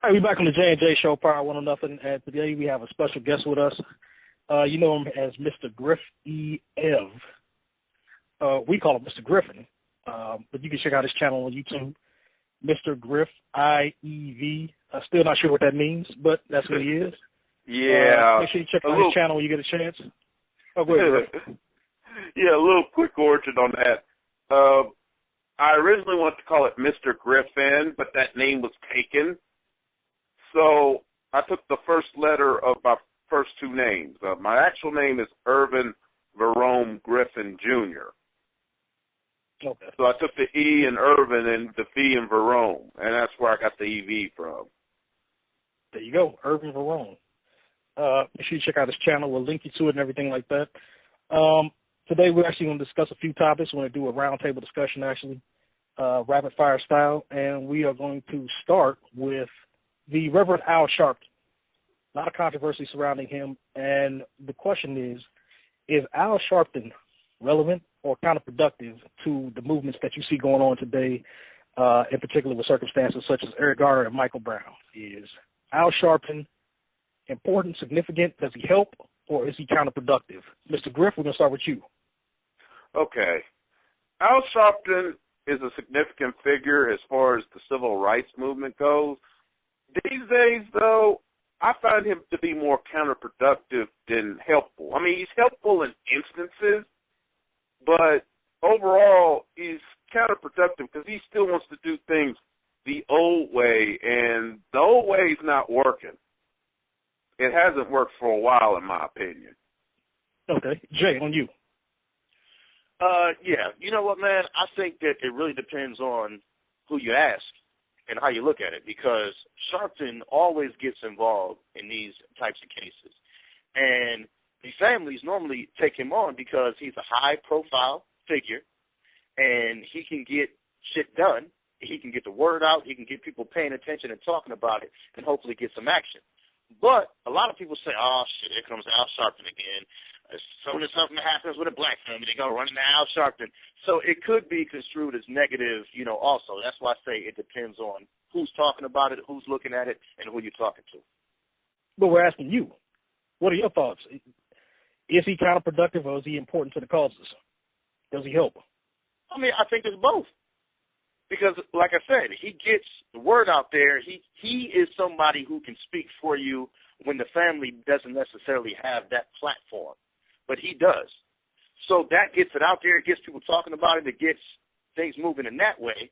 All right, we back on the J&J Show, Power 101, and today we have a special guest with us. You know him as Mr. Griff E. Ev. We call him Mr. Griffin, but you can check out his channel on YouTube, Mr. Griff IEV. Still not sure what that means, but that's what he is. Yeah. Make sure you check out his channel when you get a chance. Oh, go ahead, Griff. Yeah, a little quick origin on that. I originally wanted to call it Mr. Griffin, but that name was taken. So I took the first letter of my first two names. My actual name is Irvin Verome Griffin Jr. Okay. So I took the E in Irvin and the V in Verome, and that's where I got the EV from. There you go, Irvin Verone. Make sure you check out his channel. We'll link you to it and everything like that. Today we're actually going to discuss a few topics. We're going to do a roundtable discussion, actually, rapid fire style, and we are going to start with the Reverend Al Sharpton. A lot of controversy surrounding him, and the question is Al Sharpton relevant or counterproductive to the movements that you see going on today, in particular with circumstances such as Eric Garner and Michael Brown? Is Al Sharpton important, significant? Does he help, or is he counterproductive? Mr. Griff, we're going to start with you. Okay. Al Sharpton is a significant figure as far as the civil rights movement goes. These days, though, I find him to be more counterproductive than helpful. I mean, he's helpful in instances, but overall, he's counterproductive because he still wants to do things the old way, and the old way is not working. It hasn't worked for a while, in my opinion. Okay. Jay, on you. Yeah. You know what, man? I think that it really depends on who you ask and how you look at it, because Sharpton always gets involved in these types of cases. And the families normally take him on because he's a high-profile figure, and he can get shit done. He can get the word out. He can get people paying attention and talking about it and hopefully get some action. But a lot of people say, oh, shit, here comes Al Sharpton again. As soon as something happens with a black family, they go running to Al Sharpton. So it could be construed as negative, also. That's why I say it depends on who's talking about it, who's looking at it, and who you're talking to. But we're asking you, what are your thoughts? Is he counterproductive, or is he important to the causes? Does he help? I mean, I think it's both. Because, like I said, he gets the word out there. He is somebody who can speak for you when the family doesn't necessarily have that platform. But he does. So that gets it out there. It gets people talking about it. It gets things moving in that way.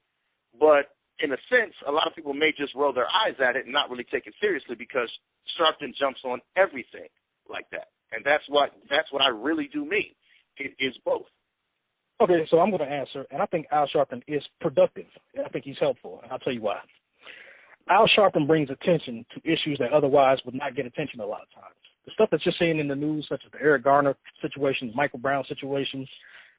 But in a sense, a lot of people may just roll their eyes at it and not really take it seriously because Sharpton jumps on everything like that. And that's what I really do mean. It is both. Okay, so I'm going to answer, and I think Al Sharpton is productive, and I think he's helpful, and I'll tell you why. Al Sharpton brings attention to issues that otherwise would not get attention a lot of times. The stuff that you're seeing in the news, such as the Eric Garner situations, Michael Brown situations,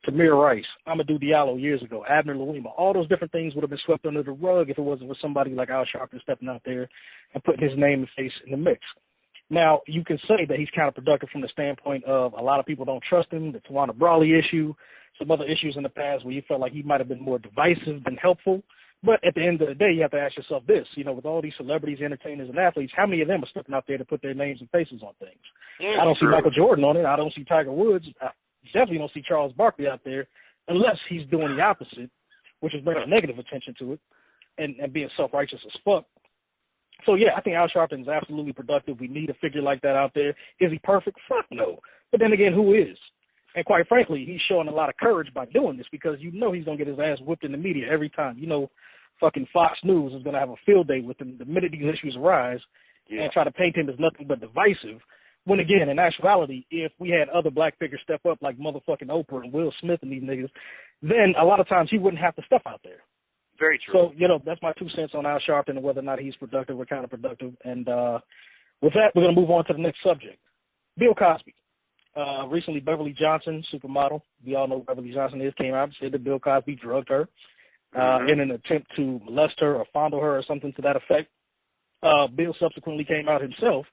Tamir Rice, Amadou Diallo years ago, Abner Louima, all those different things would have been swept under the rug if it wasn't for somebody like Al Sharpton stepping out there and putting his name and face in the mix. Now, you can say that he's counterproductive from the standpoint of a lot of people don't trust him, the Tawana Brawley issue, some other issues in the past where you felt like he might have been more divisive than helpful. But at the end of the day, you have to ask yourself this, with all these celebrities, entertainers, and athletes, how many of them are stepping out there to put their names and faces on things? I don't see Michael Jordan on it. I don't see Tiger Woods. I definitely don't see Charles Barkley out there unless he's doing the opposite, which is bringing negative attention to it and being self-righteous as fuck. So, yeah, I think Al Sharpton is absolutely productive. We need a figure like that out there. Is he perfect? Fuck no. But then again, who is? And quite frankly, he's showing a lot of courage by doing this because he's going to get his ass whipped in the media every time. Fucking Fox News is going to have a field day with him the minute these issues arise and try to paint him as nothing but divisive. When, again, in actuality, if we had other black figures step up like motherfucking Oprah and Will Smith and these niggas, then a lot of times he wouldn't have to step out there. Very true. So, that's my 2 cents on Al Sharpton and whether or not he's productive or counterproductive. And with that, we're going to move on to the next subject. Bill Cosby. Recently, Beverly Johnson, supermodel, we all know who Beverly Johnson is, came out and said that Bill Cosby drugged her in an attempt to molest her or fondle her or something to that effect. Bill subsequently came out himself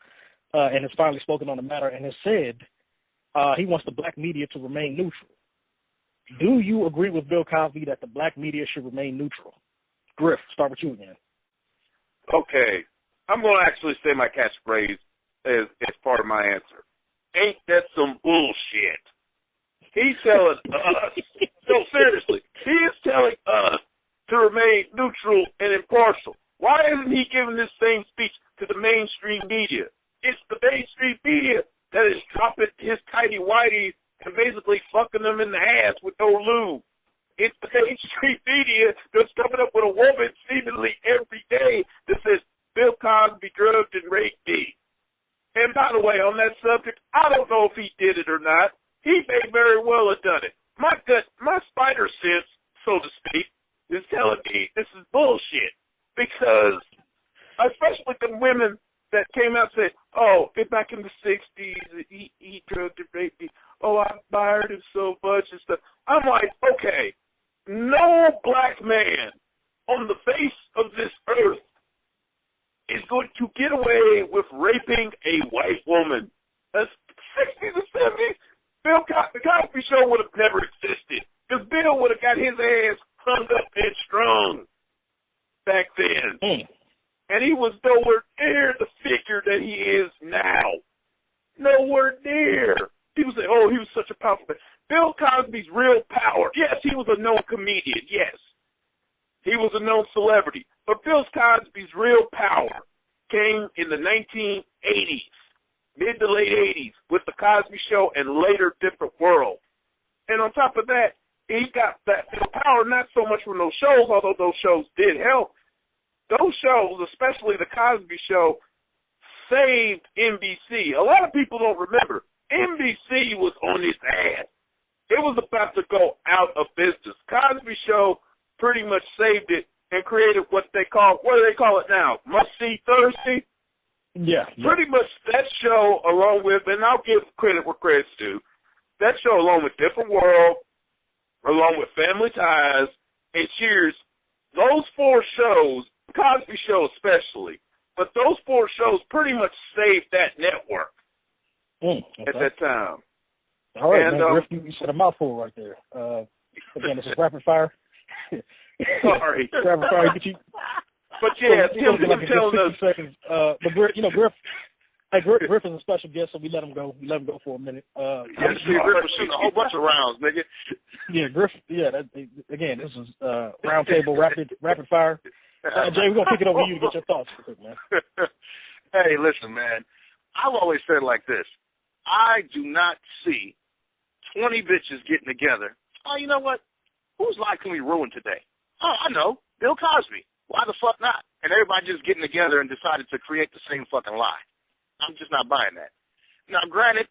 and has finally spoken on the matter and has said he wants the black media to remain neutral. Do you agree with Bill Cosby that the black media should remain neutral? Griff, start with you again. Okay. I'm going to actually say my catchphrase as part of my answer. Ain't that some bullshit? He's telling us, no, seriously, he is telling us to remain neutral and impartial. Why isn't he giving this same speech to the mainstream media? It's the mainstream media that is dropping his tighty-whities and basically fucking them in the ass with no lube. It's the mainstream media that's coming up with a woman seemingly every day that says, Bill Cosby drugged and raped me. And by the way, on that subject, I don't know if he did it or not. He may very well have done it. My spider sense, so to speak, is telling me this is bullshit. Because, especially the women that came out and said, oh, back in the 60s, he drugged and raped me. Oh, I admired him so much and stuff. I'm like, okay, no black man on the face of this earth is going to get away with raping a white woman. The 60s and 70s, the Cosby Show would have never existed. Because Bill would have got his ass hung up and strung back then. And he was nowhere near the figure that he is now. Nowhere near. People say, oh, he was such a powerful man. Bill Cosby's real power. Yes, he was a known comedian. Yes. He was a known celebrity. But Bill Cosby's real power came in the 1980s, mid to late 80s, with the Cosby Show and later Different World. And on top of that, he got that power not so much from those shows, although those shows did help. Those shows, especially the Cosby Show, saved NBC. A lot of people don't remember. NBC was on its ass. It was about to go out of business. Cosby Show pretty much saved it and created what do they call it now? Must-see Thursday? Yeah. Pretty much that show, along with, and I'll give credit where credit's due, that show along with Different World, along with Family Ties, and Cheers, those four shows, Cosby Show especially, but those four shows pretty much saved that network at that time. All right, and, man, Griff, you said a mouthful right there. Again, this is Rapid Fire. Sorry. Rapid Fire, get you. But yeah, Tim telling us. Seconds. But Griff, Griff is a special guest, so we let him go. We let him go for a minute. Griff was shooting a whole bunch of rounds, nigga. Yeah, Griff. Yeah, again, this is Roundtable Rapid Fire. Jay, we're gonna kick it over to you to get your thoughts, man. Hey, listen, man. I've always said it like this: I do not see 20 bitches getting together. Oh, you know what? Whose life can we ruin today? Oh, I know, Bill Cosby. Why the fuck not? And everybody just getting together and decided to create the same fucking lie. I'm just not buying that. Now, granted,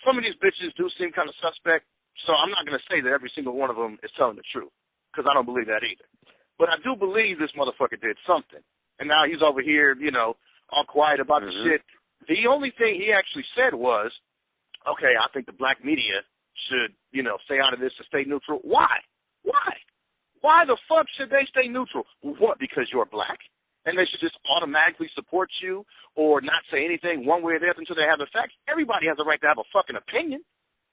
some of these bitches do seem kind of suspect, so I'm not going to say that every single one of them is telling the truth, because I don't believe that either. But I do believe this motherfucker did something. And now he's over here, all quiet about the shit. The only thing he actually said was, okay, I think the black media should, stay out of this and stay neutral. Why? Why the fuck should they stay neutral? What, because you're black? And they should just automatically support you or not say anything one way or the other until they have the facts? Everybody has a right to have a fucking opinion.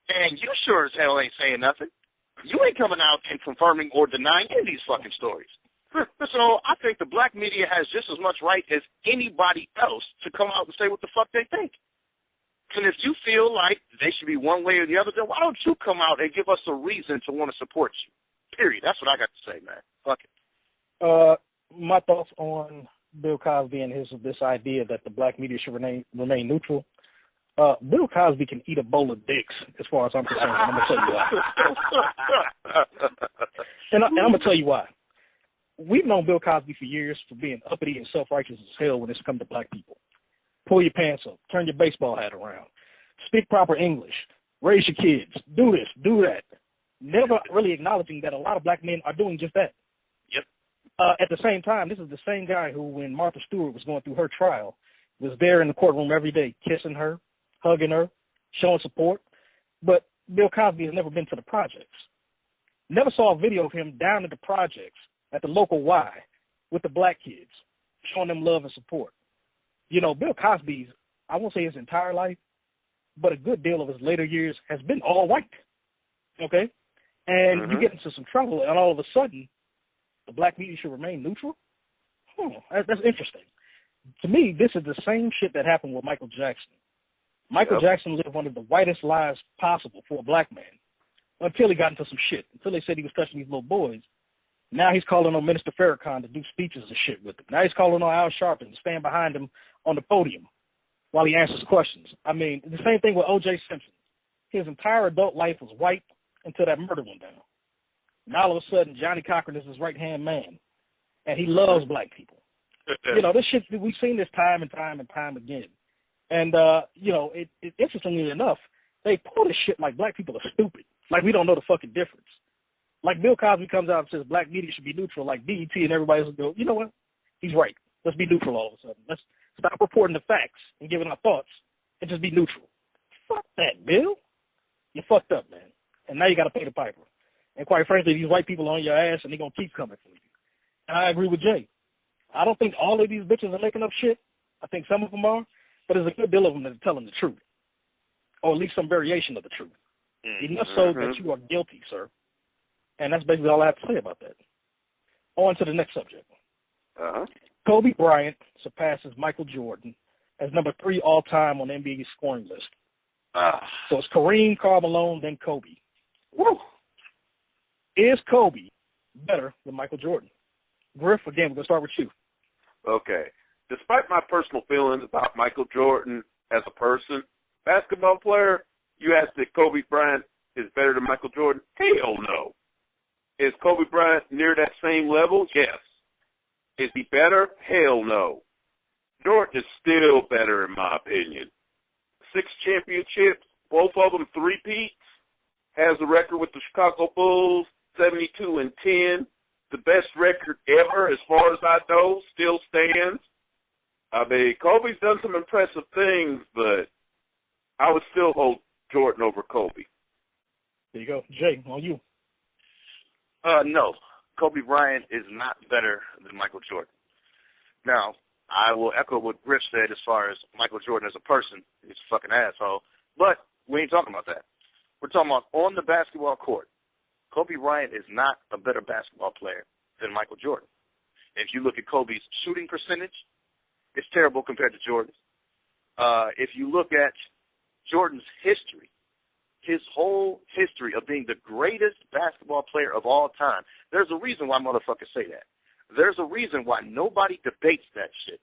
And you sure as hell ain't saying nothing. You ain't coming out and confirming or denying any of these fucking stories. So I think the black media has just as much right as anybody else to come out and say what the fuck they think. And if you feel like they should be one way or the other, then why don't you come out and give us a reason to want to support you? Period. That's what I got to say, man. Fuck it. My thoughts on Bill Cosby and this idea that the black media should remain neutral. Bill Cosby can eat a bowl of dicks, as far as I'm concerned. And I'm gonna tell you why. and I'm gonna tell you why. We've known Bill Cosby for years for being uppity and self-righteous as hell when it's come to black people. Pull your pants up, turn your baseball hat around, speak proper English, raise your kids, do this, do that. Never really acknowledging that a lot of black men are doing just that. Yep. At the same time, this is the same guy who, when Martha Stewart was going through her trial, was there in the courtroom every day, kissing her, hugging her, showing support. But Bill Cosby has never been to the projects. Never saw a video of him down at the projects at the local Y with the black kids, showing them love and support. Bill Cosby's, I won't say his entire life, but a good deal of his later years has been all white. Okay? And you get into some trouble, and all of a sudden, the black media should remain neutral? That's interesting. to me, this is the same shit that happened with Michael Jackson. Michael Jackson lived one of the whitest lives possible for a black man until he got into some shit, until they said he was touching these little boys. Now he's calling on Minister Farrakhan to do speeches and shit with him. Now he's calling on Al Sharpton to stand behind him on the podium while he answers questions. I mean, the same thing with O.J. Simpson. His entire adult life was white until that murder went down. Now all of a sudden, Johnny Cochran is his right-hand man, and he loves black people. You know, this shit, we've seen this time and time and time again. And, you know, interestingly enough, they pull this shit like black people are stupid, like we don't know the fucking difference. Like Bill Cosby comes out and says black media should be neutral, like BET, and everybody will go, you know what? He's right. Let's be neutral all of a sudden. Let's stop reporting the facts and giving our thoughts and just be neutral. Fuck that, Bill. You fucked up, man. And now you got to pay the piper. And quite frankly, these white people are on your ass, and they're going to keep coming for you. And I agree with Jay. I don't think all of these bitches are making up shit. I think some of them are, but there's a good deal of them that are telling the truth, or at least some variation of the truth. Enough so that you are guilty, sir. And that's basically all I have to say about that. On to the next subject. Kobe Bryant surpasses Michael Jordan as number 3 all-time on the NBA's scoring list. So it's Kareem, Karl Malone, then Kobe. Woo! Is Kobe better than Michael Jordan? Griff, again, we're going to start with you. Okay. Despite my personal feelings about Michael Jordan as a person, basketball player, you asked if Kobe Bryant is better than Michael Jordan? Hell no. Is Kobe Bryant near that same level? Yes. Is he better? Hell no. Jordan is still better in my opinion. 6 championships, both of them 3-peats, has a record with the Chicago Bulls, 72-10. The best record ever, as far as I know, still stands. I mean, Kobe's done some impressive things, but I would still hold Jordan over Kobe. There you go. Jay, on you. No. Kobe Bryant is not better than Michael Jordan. Now, I will echo what Griff said as far as Michael Jordan as a person. He's a fucking asshole. But we ain't talking about that. We're talking about on the basketball court. Kobe Bryant is not a better basketball player than Michael Jordan. If you look at Kobe's shooting percentage, it's terrible compared to Jordan's. If you look at Jordan's history, his whole history of being the greatest basketball player of all time, there's a reason why motherfuckers say that. There's a reason why nobody debates that shit.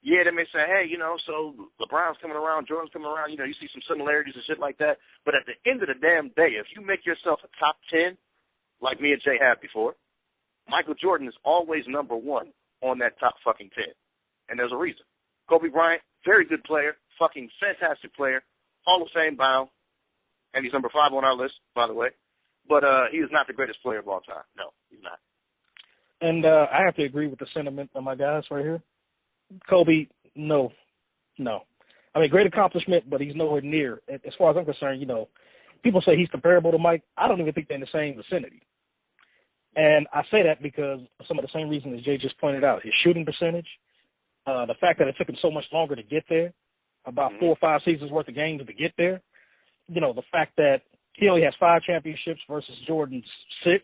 Yeah, they may say, hey, you know, so LeBron's coming around, Jordan's coming around, you know, you see some similarities and shit like that. But at the end of the damn day, if you make yourself a top 10, like me and Jay have before, Michael Jordan is always number 1 on that top fucking 10. And there's a reason. Kobe Bryant, very good player, fucking fantastic player, Hall of Fame bound, and he's number 5 on our list, by the way. But he is not the greatest player of all time. No, he's not. And I have to agree with the sentiment of my guys right here. Kobe, no. I mean, great accomplishment, but he's nowhere near. As far as I'm concerned, you know, people say he's comparable to Mike. I don't even think they're in the same vicinity. And I say that because of some of the same reasons that Jay just pointed out. His shooting percentage, the fact that it took him so much longer to get there, about 4 or 5 seasons worth of games to get there. You know, the fact that he only has 5 championships versus Jordan's 6.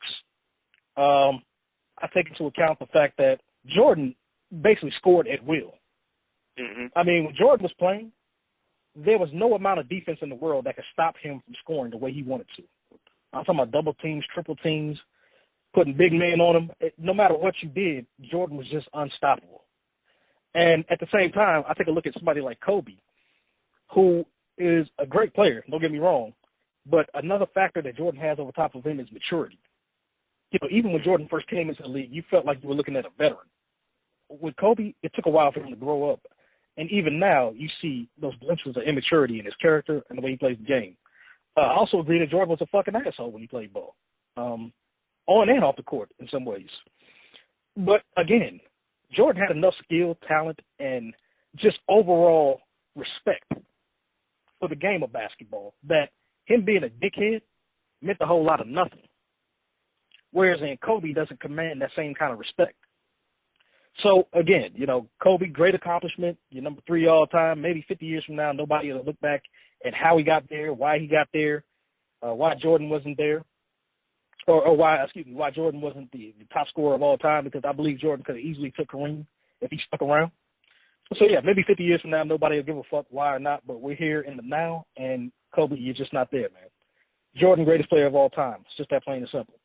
I take into account the fact that Jordan basically scored at will. I mean, when Jordan was playing, there was no amount of defense in the world that could stop him from scoring the way he wanted to. I'm talking about double teams, triple teams, putting big men on him. No matter what you did, Jordan was just unstoppable. And at the same time, I take a look at somebody like Kobe, who is a great player, don't get me wrong, but another factor that Jordan has over top of him is maturity. You know, even when Jordan first came into the league, you felt like you were looking at a veteran. With Kobe, it took a while for him to grow up. And even now, you see those glimpses of immaturity in his character and the way he plays the game. I also agree that Jordan was a fucking asshole when he played ball, on and off the court in some ways. But again, Jordan had enough skill, talent, and just overall respect for the game of basketball that him being a dickhead meant a whole lot of nothing. Whereas in Kobe doesn't command that same kind of respect. So, again, you know, Kobe, great accomplishment. You're number 3 all time. Maybe 50 years from now, nobody will look back at how he got there, why he got there, why Jordan wasn't there, or why Jordan wasn't the top scorer of all time, because I believe Jordan could have easily took Kareem if he stuck around. So, yeah, maybe 50 years from now, nobody will give a fuck why or not, but we're here in the now, and Kobe, you're just not there, man. Jordan, greatest player of all time. It's just that plain and simple.